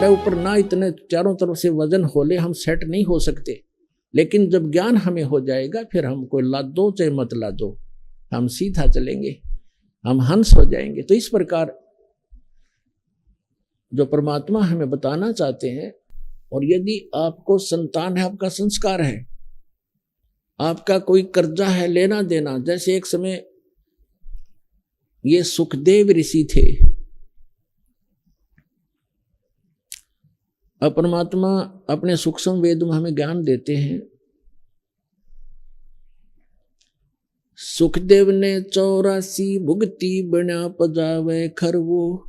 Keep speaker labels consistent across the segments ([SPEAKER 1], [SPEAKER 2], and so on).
[SPEAKER 1] हमारे ऊपर ना इतने चारों तरफ से वजन होले, हम सेट नहीं हो सकते। लेकिन जब ज्ञान हमें हो जाएगा, फिर हमको लाद दो चाहे मत ला दो, हम सीधा चलेंगे, हम हंस हो जाएंगे। तो इस प्रकार जो परमात्मा हमें बताना चाहते हैं, और यदि आपको संतान है, आपका संस्कार है, आपका कोई कर्जा है लेना देना, जैसे एक समय ये सुखदेव ऋषि थे, परमात्मा अपने सूक्ष्म वेद में हमें ज्ञान देते हैं। सुखदेव ने 84 भुगती बना पजावे खरवो,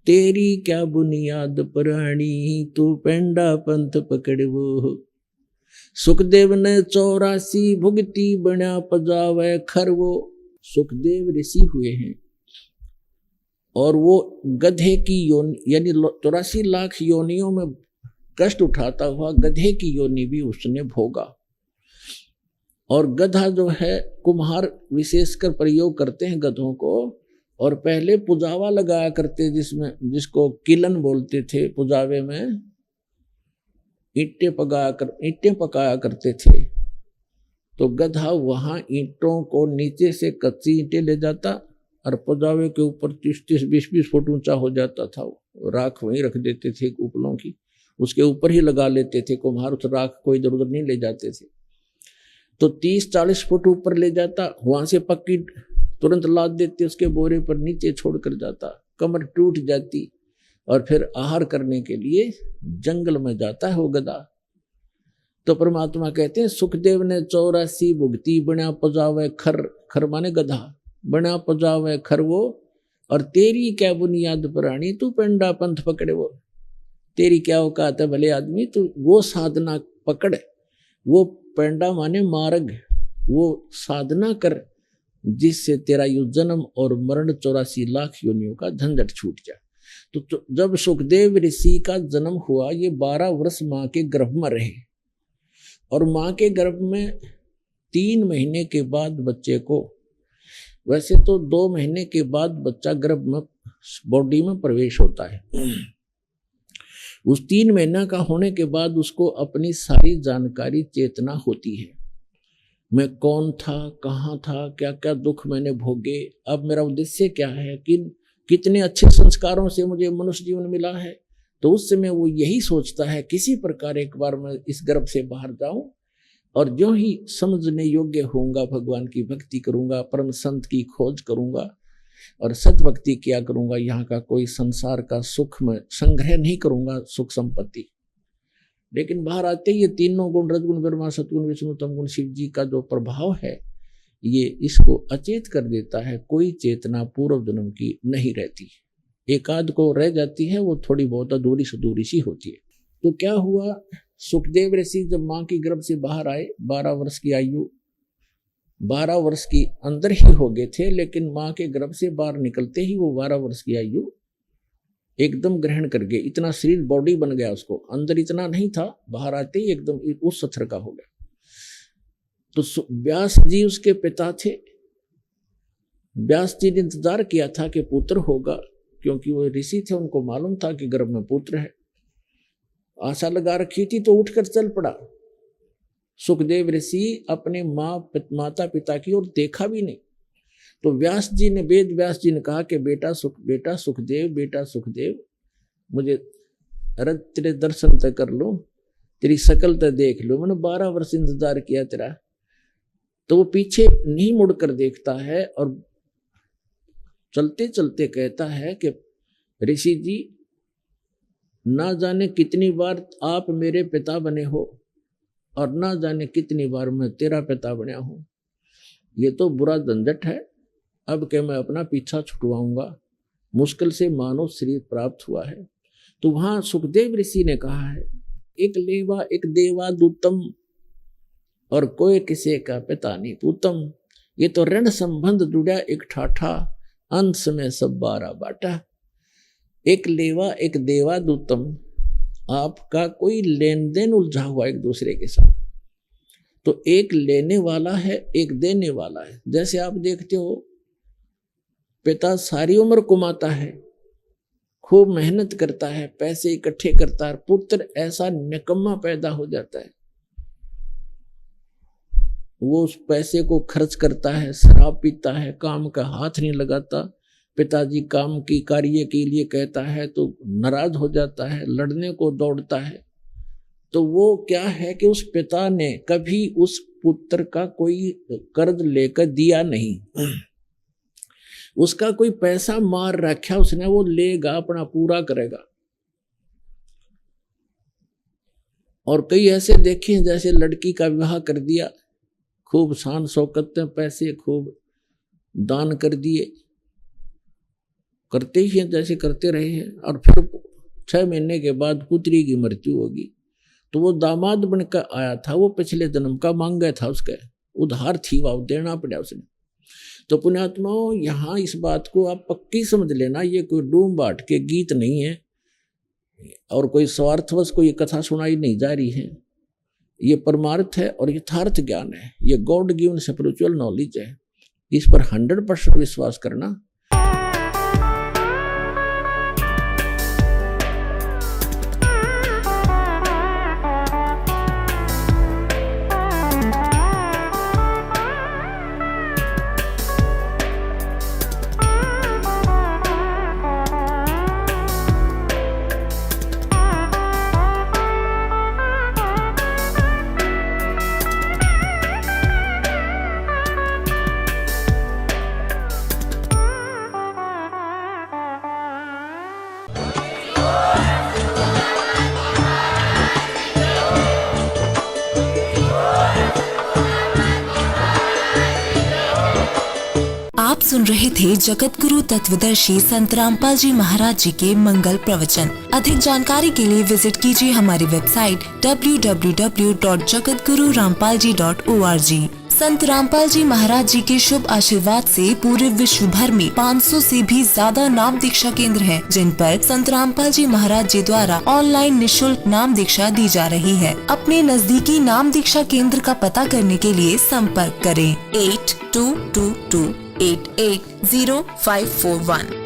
[SPEAKER 1] तेरी क्या बुनियाद प्राणी तू पेंडा पंथ पकड़वो। सुखदेव ने 84 भुगती बना पजावे खरवो। सुखदेव ऋषि हुए हैं और वो गधे की योनि, यानी 84 लाख योनियों में कष्ट उठाता हुआ गधे की योनि भी उसने भोगा। और गधा जो है, कुम्हार विशेषकर प्रयोग करते हैं गधों को, और पहले पुजावा लगाया करते, जिसको किलन बोलते थे। पुजावे में ईंटें पकाया करते थे। तो गधा वहां ईंटों को नीचे से कच्ची ईंटें ले जाता और पुजावे के ऊपर 30-30, 20-20 फुट ऊंचा हो जाता था। राख वहीं रख देते थे उपलों की, उसके ऊपर ही लगा लेते थे कुम्हार, उस राख को इधर उधर नहीं ले जाते थे। तो 30-40 फुट ऊपर ले जाता, वहां से पक्की तुरंत लाद देते, उसके बोरे पर नीचे छोड़ कर जाता, कमर टूट जाती, और फिर आहार करने के लिए जंगल में जाता है वो गधा। तो परमात्मा कहते हैं सुखदेव ने 84 भुगती बना पजावे खर, खर माने गधा, बना पजावे खर वो, और तेरी क्या बुनियाद प्राणी तू पेंडा पंथ पकड़े वो। तेरी क्या औकात है भले आदमी, तू वो साधना पकड़, वो पेंडा माने मार्ग, वो साधना कर जिससे तेरा यु जन्म और मरण 84 लाख योनियों का झंझट छूट जाए। तो जब सुखदेव ऋषि का जन्म हुआ, ये 12 वर्ष माँ के गर्भ में रहे, और माँ के गर्भ में 3 महीने के बाद बच्चे को, वैसे तो 2 महीने के बाद बच्चा गर्भ में बॉडी में प्रवेश होता है, उस 3 महीना का होने के बाद उसको अपनी सारी जानकारी चेतना होती है। मैं कौन था, कहाँ था, क्या क्या दुख मैंने भोगे, अब मेरा उद्देश्य क्या है, कितने अच्छे संस्कारों से मुझे मनुष्य जीवन मिला है। तो उस समय वो यही सोचता है, किसी प्रकार एक बार मैं इस गर्भ से बाहर जाऊं, और जो ही समझने योग्य होऊंगा भगवान की भक्ति करूंगा, परम संत की खोज करूंगा, और सत भक्ति किया करूंगा। यहाँ का कोई संसार का सुख में संग्रह नहीं करूंगा, सुख संपत्ति। लेकिन बाहर आते ही ये तीनों गुण, रजगुण ब्रह्मा, सतगुण विष्णु, तमगुण शिव जी का जो प्रभाव है, ये इसको अचेत कर देता है। कोई चेतना पूर्व जन्म की नहीं रहती, एक आध को रह जाती है, वो थोड़ी बहुत अधूरी सुधूरी सी होती है। तो क्या हुआ, सुखदेव ऋषि जब माँ की गर्भ से बाहर आए, 12 वर्ष की आयु, 12 वर्ष की अंदर ही हो गए थे, लेकिन माँ के गर्भ से बाहर निकलते ही वो 12 वर्ष की आयु एकदम ग्रहण कर गए। इतना शरीर बॉडी बन गया, उसको अंदर इतना नहीं था, बाहर आते ही एकदम उस सत्र का हो गया। तो व्यास जी उसके पिता थे। व्यास जी ने इंतजार किया था कि पुत्र होगा, क्योंकि वो ऋषि थे, उनको मालूम था कि गर्भ में पुत्र है। आशा लगा रखी थी, तो उठकर चल पड़ा। सुखदेव ऋषि अपने माता पिता की ओर देखा भी नहीं। तो व्यास जी ने, वेद व्यास जी ने कहा कि बेटा सुखदेव, मुझे तेरे दर्शन तक कर लो, तेरी शकल तक देख लो, मैंने 12 वर्ष इंतजार किया तेरा। तो वो पीछे नहीं मुड़कर देखता है, और चलते चलते कहता है कि ऋषि जी, ना जाने कितनी बार आप मेरे पिता बने हो, और ना जाने कितनी बार मैं तेरा पिता बना हूं। ये तो बुरा झंझट है, अब के मैं अपना पीछा छुटवाऊंगा। मुश्किल से मानव शरीर प्राप्त हुआ है। तो वहां सुखदेव ऋषि ने कहा है, एक लेवा एक देवा दूतम, और कोई किसी का पिता नहीं पूतम। ये तो ऋण संबंध जुड़ा एक ठाठा, अंश में सब 12 बाटा। एक लेवा एक देवा दूतम, आपका कोई लेन देन उलझा हुआ एक दूसरे के साथ। तो एक लेने वाला है, एक देने वाला है। जैसे आप देखते हो, पिता सारी उम्र कमाता है, खूब मेहनत करता है, पैसे इकट्ठे करता है, पुत्र ऐसा निकम्मा पैदा हो जाता है, वो उस पैसे को खर्च करता है, शराब पीता है, काम का हाथ नहीं लगाता, पिताजी काम की कार्य के लिए कहता है तो नाराज हो जाता है, लड़ने को दौड़ता है। तो वो क्या है कि उस पिता ने कभी उस पुत्र का कोई कर्ज लेकर दिया नहीं, उसका कोई पैसा मार रखा उसने, वो लेगा, अपना पूरा करेगा। और कई ऐसे देखे हैं जैसे लड़की का विवाह कर दिया, खूब शान शौकत में पैसे खूब दान कर दिए, करते ही हैं जैसे करते रहे हैं, और फिर 6 महीने के बाद पुत्री की मृत्यु होगी तो वो दामाद बनकर आया था, वो पिछले जन्म का मांगा था, उसका उधार थी, वो देना पड़ा उसने। तो पुण्यात्माओं, यहाँ इस बात को आप पक्की समझ लेना, ये कोई डूम बाट के गीत नहीं है और कोई स्वार्थवश कोई कथा सुनाई नहीं जा रही है, ये परमार्थ है और यथार्थ ज्ञान है, ये गॉड गिवन स्पिरिचुअल नॉलेज है, इस पर 100% विश्वास करना।
[SPEAKER 2] आप सुन रहे थे जगत गुरु तत्वदर्शी संत रामपाल जी महाराज जी के मंगल प्रवचन। अधिक जानकारी के लिए विजिट कीजिए हमारी वेबसाइट www.jagatgururampalji.org। संत रामपाल जी महाराज जी के शुभ आशीर्वाद से पूरे विश्व भर में 500 से भी ज्यादा नाम दीक्षा केंद्र हैं, जिन पर संत रामपाल जी महाराज जी द्वारा ऑनलाइन निशुल्क नाम दीक्षा दी जा रही है। अपने नजदीकी नाम दीक्षा केंद्र का पता करने के लिए संपर्क करें 8222880541।